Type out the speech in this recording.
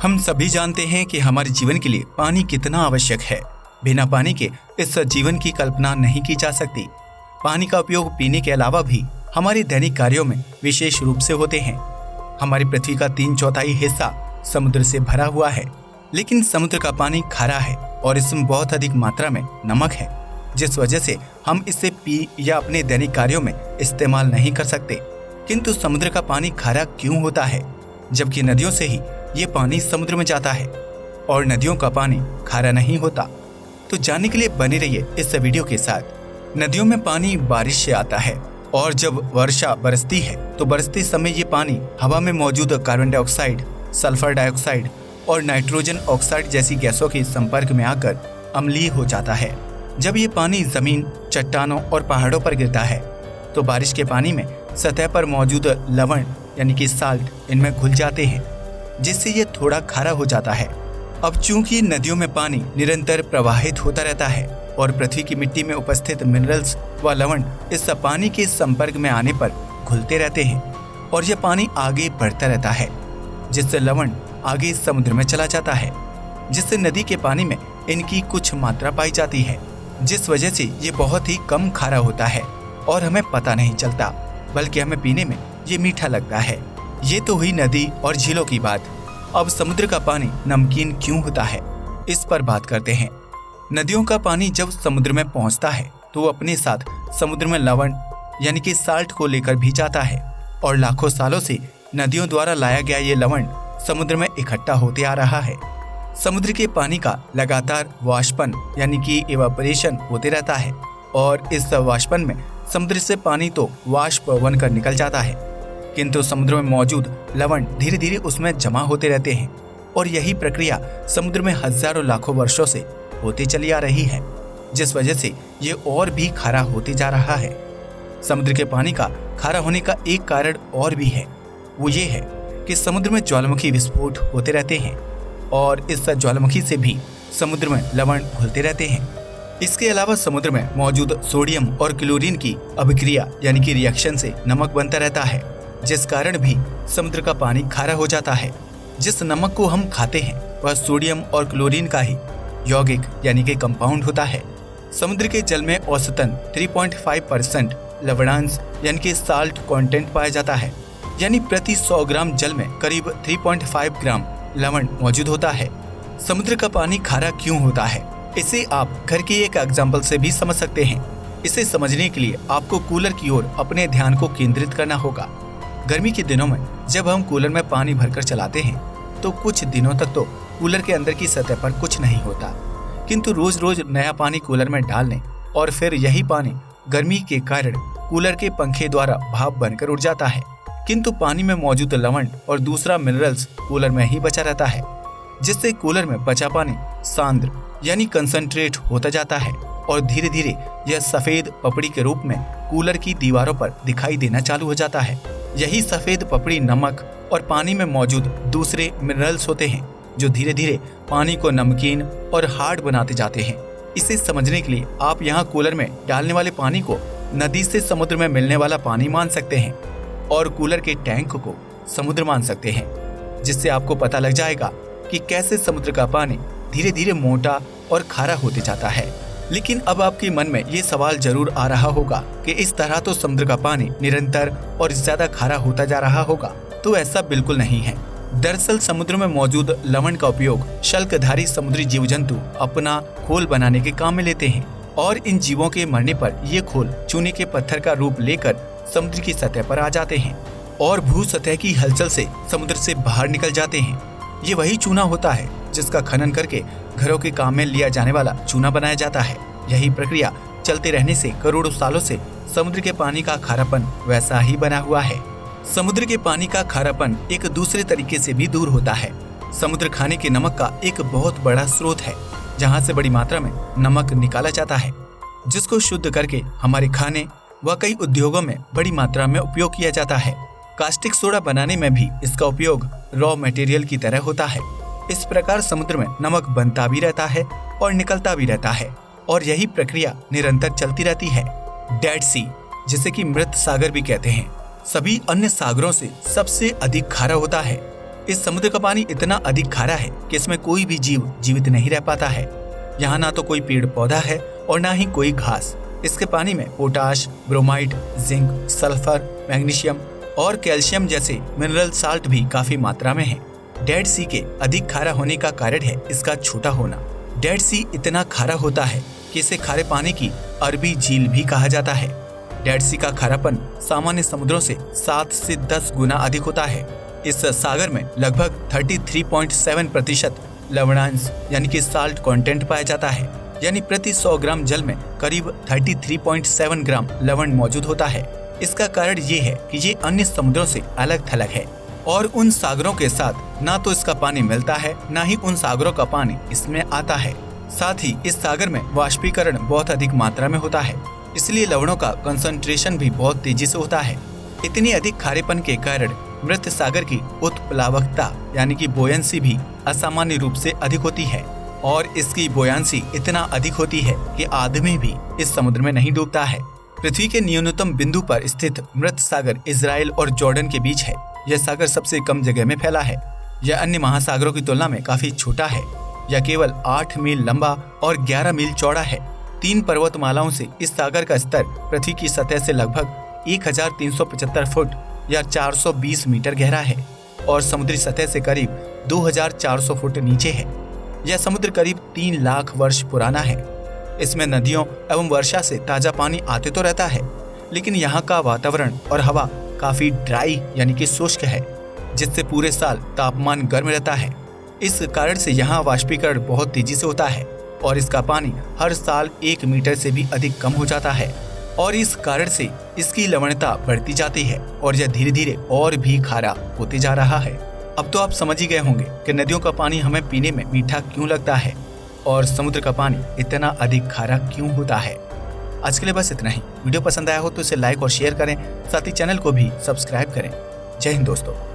हम सभी जानते हैं कि हमारे जीवन के लिए पानी कितना आवश्यक है। बिना पानी के इस जीवन की कल्पना नहीं की जा सकती। पानी का उपयोग पीने के अलावा भी हमारे दैनिक कार्यों में विशेष रूप से होते हैं। हमारी पृथ्वी का 3/4 हिस्सा समुद्र से भरा हुआ है, लेकिन समुद्र का पानी खारा है और इसमें बहुत अधिक मात्रा में नमक है, जिस वजह से हम इसे पी या अपने दैनिक कार्यों में इस्तेमाल नहीं कर सकते। किंतु समुद्र का पानी खारा क्यों होता है, जबकि नदियों से ही ये पानी समुद्र में जाता है और नदियों का पानी खारा नहीं होता? तो जानने के लिए बने रहिए इस वीडियो के साथ। नदियों में पानी बारिश से आता है और जब वर्षा बरसती है तो बरसते समय ये पानी हवा में मौजूद कार्बन डाइऑक्साइड, सल्फर डाइऑक्साइड और नाइट्रोजन ऑक्साइड जैसी गैसों के संपर्क में आकर अम्लीय हो जाता है। जब ये पानी जमीन, चट्टानों और पहाड़ों पर गिरता है तो बारिश के पानी में सतह पर मौजूद लवण यानी कि साल्ट इनमें घुल जाते हैं, जिससे ये थोड़ा खारा हो जाता है। अब चूंकि नदियों में पानी निरंतर प्रवाहित होता रहता है और पृथ्वी की मिट्टी में उपस्थित मिनरल्स व लवण इस पानी के संपर्क में आने पर घुलते रहते हैं और यह पानी आगे बढ़ता रहता है, जिससे लवण आगे समुद्र में चला जाता है, जिससे नदी के पानी में इनकी कुछ मात्रा पाई जाती है, जिस वजह से ये बहुत ही कम खारा होता है और हमें पता नहीं चलता, बल्कि हमें पीने में ये मीठा लगता है। ये तो हुई नदी और झीलों की बात। अब समुद्र का पानी नमकीन क्यों होता है, इस पर बात करते हैं। नदियों का पानी जब समुद्र में पहुंचता है तो वो अपने साथ समुद्र में लवण यानी कि साल्ट को लेकर भी जाता है और लाखों सालों से नदियों द्वारा लाया गया ये लवण समुद्र में इकट्ठा होते आ रहा है। समुद्र के पानी का लगातार वाष्पन यानी कि इवापोरेशन होते रहता है और इस वाष्पन में समुद्र से पानी तो वाष्प बनकर निकल जाता है, किंतु समुद्र में मौजूद लवण धीरे धीरे उसमें जमा होते रहते हैं और यही प्रक्रिया समुद्र में हजारों लाखों वर्षों से होती चली आ रही है, जिस वजह से ये और भी खारा होते जा रहा है। समुद्र के पानी का खारा होने का एक कारण और भी है, वो ये है कि समुद्र में ज्वालामुखी विस्फोट होते रहते हैं और इस ज्वालामुखी से भी समुद्र में लवण घुलते रहते हैं। इसके अलावा समुद्र में मौजूद सोडियम और क्लोरीन की अभिक्रिया यानी कि रिएक्शन से नमक बनता रहता है, जिस कारण भी समुद्र का पानी खारा हो जाता है। जिस नमक को हम खाते हैं वह सोडियम और क्लोरीन का ही यौगिक यानी कि कंपाउंड होता है। समुद्र के जल में औसतन 3.5% लवणांश यानी कि साल्ट कंटेंट पाया जाता है, यानी प्रति 100 ग्राम जल में करीब 3.5 ग्राम लवण मौजूद होता है। समुद्र का पानी खारा क्यों होता है, इसे आप घर के एक एग्जाम्पल से भी समझ सकते हैं। इसे समझने के लिए आपको कूलर की ओर अपने ध्यान को केंद्रित करना होगा। गर्मी के दिनों में जब हम कूलर में पानी भरकर चलाते हैं तो कुछ दिनों तक तो कूलर के अंदर की सतह पर कुछ नहीं होता, किंतु रोज रोज नया पानी कूलर में डालने और फिर यही पानी गर्मी के कारण कूलर के पंखे द्वारा भाप बनकर उड़ जाता है, किंतु पानी में मौजूद लवण और दूसरा मिनरल्स कूलर में ही बचा रहता है, जिससे कूलर में बचा पानी सांद्र यानी कंसंट्रेट होता जाता है और धीरे धीरे यह सफेद पपड़ी के रूप में कूलर की दीवारों पर दिखाई देना चालू हो जाता है। यही सफेद पपड़ी नमक और पानी में मौजूद दूसरे मिनरल्स होते हैं, जो धीरे धीरे पानी को नमकीन और हार्ड बनाते जाते हैं। इसे समझने के लिए आप यहाँ कूलर में डालने वाले पानी को नदी से समुद्र में मिलने वाला पानी मान सकते हैं और कूलर के टैंक को समुद्र मान सकते हैं, जिससे आपको पता लग जाएगा कि कैसे समुद्र का पानी धीरे धीरे मोटा और खारा होते जाता है। लेकिन अब आपके मन में ये सवाल जरूर आ रहा होगा कि इस तरह तो समुद्र का पानी निरंतर और ज्यादा खारा होता जा रहा होगा। तो ऐसा बिल्कुल नहीं है। दरअसल समुद्र में मौजूद लवण का उपयोग शल्कधारी समुद्री जीव जंतु अपना खोल बनाने के काम में लेते हैं और इन जीवों के मरने पर ये खोल चूने के पत्थर का रूप लेकर समुद्र की सतह पर आ जाते हैं और भू सतह की हलचल से समुद्र से बाहर निकल जाते हैं। ये वही चूना होता है जिसका खनन करके घरों के काम में लिया जाने वाला चूना बनाया जाता है। यही प्रक्रिया चलते रहने से करोड़ों सालों से समुद्र के पानी का खारापन वैसा ही बना हुआ है। समुद्र के पानी का खारापन एक दूसरे तरीके से भी दूर होता है। समुद्र खाने के नमक का एक बहुत बड़ा स्रोत है, जहाँ से बड़ी मात्रा में नमक निकाला जाता है, जिसको शुद्ध करके हमारे खाने व कई उद्योगों में बड़ी मात्रा में उपयोग किया जाता है। कास्टिक सोडा बनाने में भी इसका उपयोग रॉ मटेरियल की तरह होता है। इस प्रकार समुद्र में नमक बनता भी रहता है और निकलता भी रहता है और यही प्रक्रिया निरंतर चलती रहती है। डेड सी, जिसे कि मृत सागर भी कहते हैं, सभी अन्य सागरों से सबसे अधिक खारा होता है इस समुद्र का पानी इतना अधिक खारा है कि इसमें कोई भी जीव जीवित नहीं रह पाता है। यहाँ ना तो कोई पेड़ पौधा है और ना ही कोई घास। इसके पानी में potash, bromide, zinc, sulphur, magnesium और कैल्शियम जैसे मिनरल साल्ट भी काफी मात्रा में है। डेड सी के अधिक खारा होने का कारण है इसका छोटा होना। डेड सी इतना खारा होता है कि इसे खारे पानी की अरबी झील भी कहा जाता है। डेड सी का खारापन सामान्य समुद्रों से 7 से 10 गुना अधिक होता है। इस सागर में लगभग 33.7% लवणांश यानी कि साल्ट कंटेंट पाया जाता है। यानी प्रति 100 ग्राम जल में करीब 33.7 ग्राम लवण मौजूद होता है। इसका कारण ये है कि ये अन्य समुद्रों से अलग थलग है और उन सागरों के साथ ना तो इसका पानी मिलता है, ना ही उन सागरों का पानी इसमें आता है। साथ ही इस सागर में वाष्पीकरण बहुत अधिक मात्रा में होता है, इसलिए लवणों का कंसंट्रेशन भी बहुत तेजी से होता है। इतनी अधिक खारेपन के कारण मृत सागर की उत्प्लावकता यानी कि बोयंसी भी असामान्य रूप से अधिक होती है और इसकी बोयांसी इतना अधिक होती है कि आदमी भी इस समुद्र में नहीं डूबता है। पृथ्वी के न्यूनतम बिंदु पर स्थित मृत सागर इजराइल और जॉर्डन के बीच है। यह सागर सबसे कम जगह में फैला है। यह अन्य महासागरों की तुलना में काफी छोटा है। यह केवल 8 मील लंबा और 11 मील चौड़ा है। 3 पर्वतमालाओं से इस सागर का स्तर पृथ्वी की सतह से लगभग 1375 फुट या 420 मीटर गहरा है और समुद्री सतह से करीब 2400 फुट नीचे है। यह समुद्र करीब 3 लाख वर्ष पुराना है। इसमें नदियों एवं वर्षा से ताजा पानी आते तो रहता है, लेकिन यहाँ का वातावरण और हवा काफी ड्राई यानी कि शुष्क है, जिससे पूरे साल तापमान गर्म रहता है। इस कारण से यहाँ वाष्पीकरण बहुत तेजी से होता है और इसका पानी हर साल 1 मीटर से भी अधिक कम हो जाता है और इस कारण से इसकी लवणता बढ़ती जाती है और यह धीरे धीरे और भी खारा होते जा रहा है। अब तो आप समझ ही गए होंगे कि नदियों का पानी हमें पीने में मीठा क्यों लगता है और समुद्र का पानी इतना अधिक खारा क्यों होता है। आज के लिए बस इतना ही। वीडियो पसंद आया हो तो इसे लाइक और शेयर करें, साथ ही चैनल को भी सब्सक्राइब करें। जय हिंद दोस्तों।